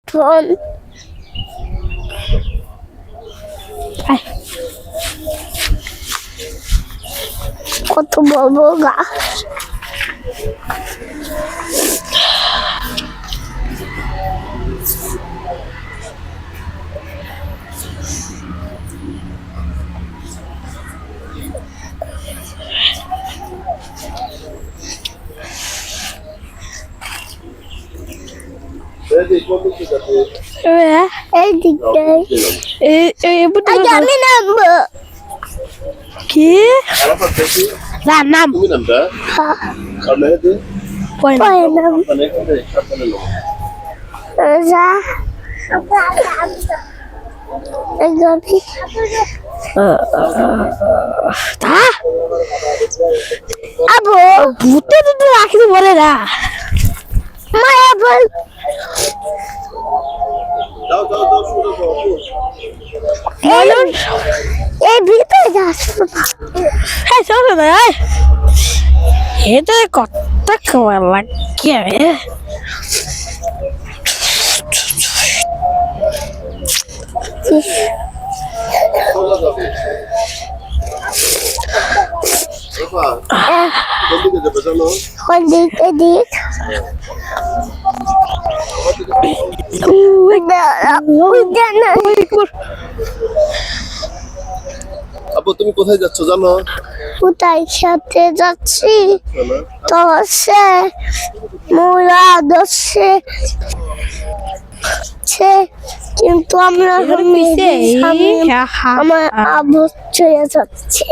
Phone কত বড় বড় গাছ। আমি নামবো কি নাম আবু ভূতে তো রাখতে বলে না মায়া বল এই ভিতরে যাচ্ছ না হ্যাঁ চলো না এটা কত কেমন লাগে আপু তুমি কোথায় যাচ্ছ জানো? কোথায় খেতে যাচ্ছি তো সে মোরা দশে কিন্তু আমরা আমার আবু চলে যাচ্ছে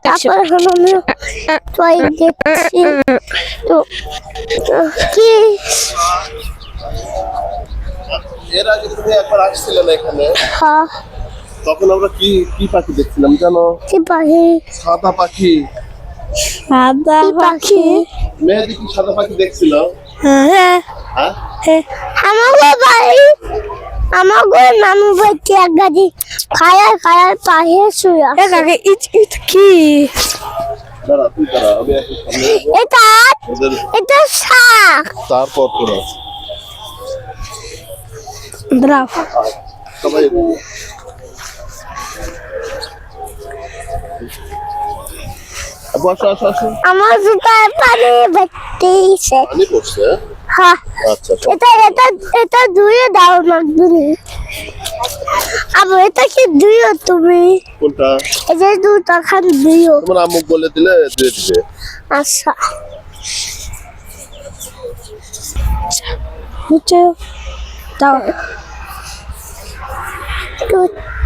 তারপর আমি টয় দেখছি তো কি এর আগে তুমি একবার আসছিলে না এখানে? হ্যাঁ তখন আমরা কি কি পাখি দেখছিলাম জানো? কি পাখি? সাদা পাখি। সাদা পাখি? মেয়েদি কি সাদা পাখি দেখছিল? হ্যাঁ হ্যাঁ আমার বাড়ি আমার নানু বাড়িতে এক গাড়ি খায়ার খায়ার পাখি শুয়ে আছে কি দাঁড়া তুই দাঁড়া আমি একটু সামনে যাবো। এটা শাক তারপর তোরা দাঁড়াও সবাই আপু আসো আসো আসো আমার জুতায় পানি ভর্তিছে পানি পড়ছে হ্যাঁ আচ্ছা এটা ধুয়ে দাও না ধুয়ে আবু এটা কি ধুয়ে তুমি কোনটা? এই যে দুটা খান ধুয়ে তোমার আম্মু বলে দিলে দিয়ে দিবে। আচ্ছা নিচে দাও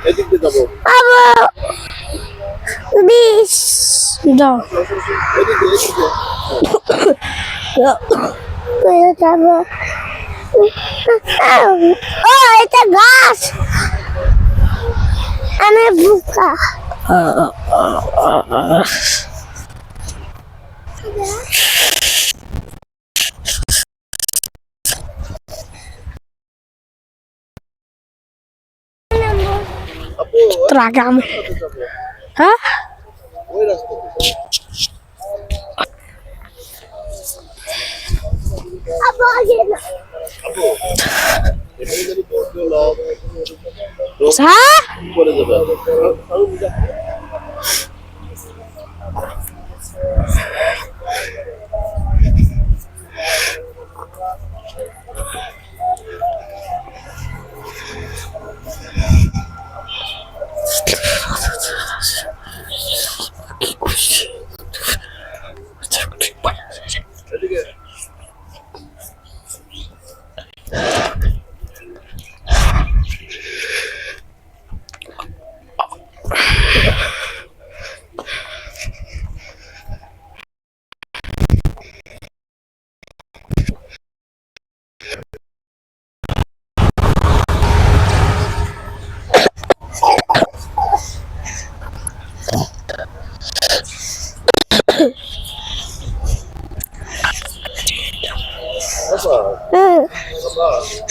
এদিক দিয়ে যাবো আবু বিশ দাও এদিক দিয়ে যাবো ও এটা গাছ আমি বুকা আপু ট্রাগাম হ্যাঁ ওই রাস্তা আবু আগে না আপু এখানে যদি পড়তে হলো হ্যাঁ পড়ে যাবে এদিকে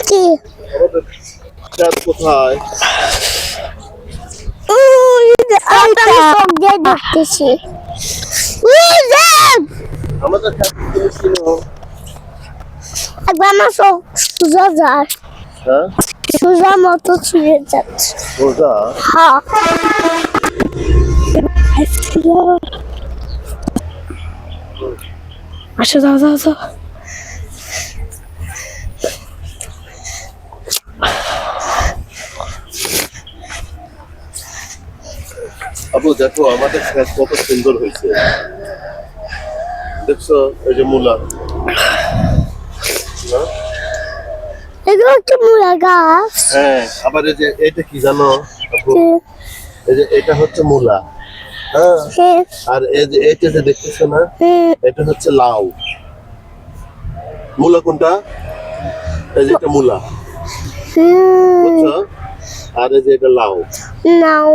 কি আমাদের চাঁদ কোথায়? আমি সব দিয়ে দেখতেছি আমাদের চাঁদ তুমি ছিল বাবা সোজা যায় হ্যাঁ সোজা মতো ছুঁয়ে যাচ্ছে সোজা হ্যাঁ আসো যাও যাও যাও আপু দেখো আমাদের ক্ষেত কত সুন্দর হয়েছে দেখছো এই যে মূলা না? এগুলো হচ্ছে মূলা গাছ হ্যাঁ আবার এই যে এটা কি জানো আপু? এই যে এটা হচ্ছে মূলা হ্যাঁ হ্যাঁ আর এই যে এটা যে দেখতেছো না এটা হচ্ছে লাউ মূলা কোনটা এই যে এটা মূলা বুঝছো আর এই যে এটা লাউ নাও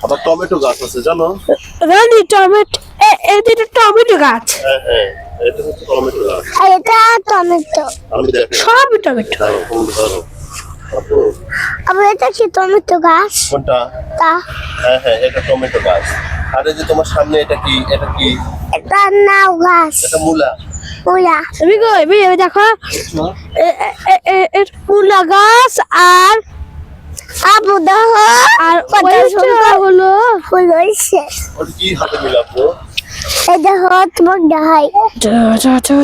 আবার টমেটো গাছ আছে জানো রানী টমেটো এটা টমেটো গাছ হ্যাঁ হ্যাঁ এটা হচ্ছে টমেটো গাছ আর এটা টমেটো আমি দেখো সব টমেটো ধরো ধরো আপু আবার এটা কি টমেটো গাছ কোনটা তা হ্যাঁ হ্যাঁ এটা টমেটো গাছ আর এই যে তোমার সামনে এটা কি এটা নাও গাছ এটা মূলা মূলা আমি গো এবার দেখো বুঝছো? মূলা গাছ আর আবু দেখো আর কত ওইটা সুন্দর হলো ফুল হয়েছে ওটা কি হাতে মিলাবো এই দেখো তোমার দেখাই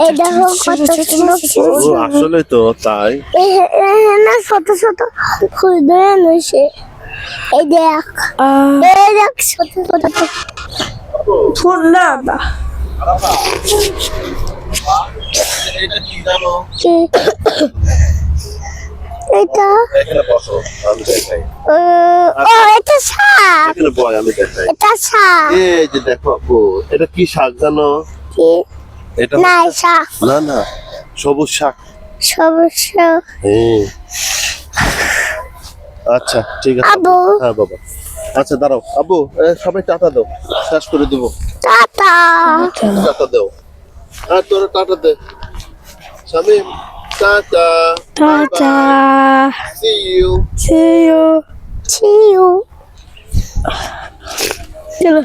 এই দেখো কত সুন্দর ফুল ও আসলে তো তাই না ছোট ছোট ফুল ধরে রয়েছে এই দেখ এই দেখ ছোট ছোট ফুল না না এটা কি জানো কি এটা এখানে বসো আমি দেখাই ও এটা শাক এখানে বয় আমি দেখাই এটা শাক এই যে দেখো আপু এটা কি শাক জানো কি এটা না শাক না না সবুজ শাক সবুজ শাক হ্যাঁ আচ্ছা ঠিক আছে আবু হ্যাঁ বাবা আচ্ছা দাঁড়াও আবু সবাই টাটা দাও শেষ করে দেবো টাটা টাটা দাও আর তোরা টাটা দে Shamim tata tata see you see you See you. চলো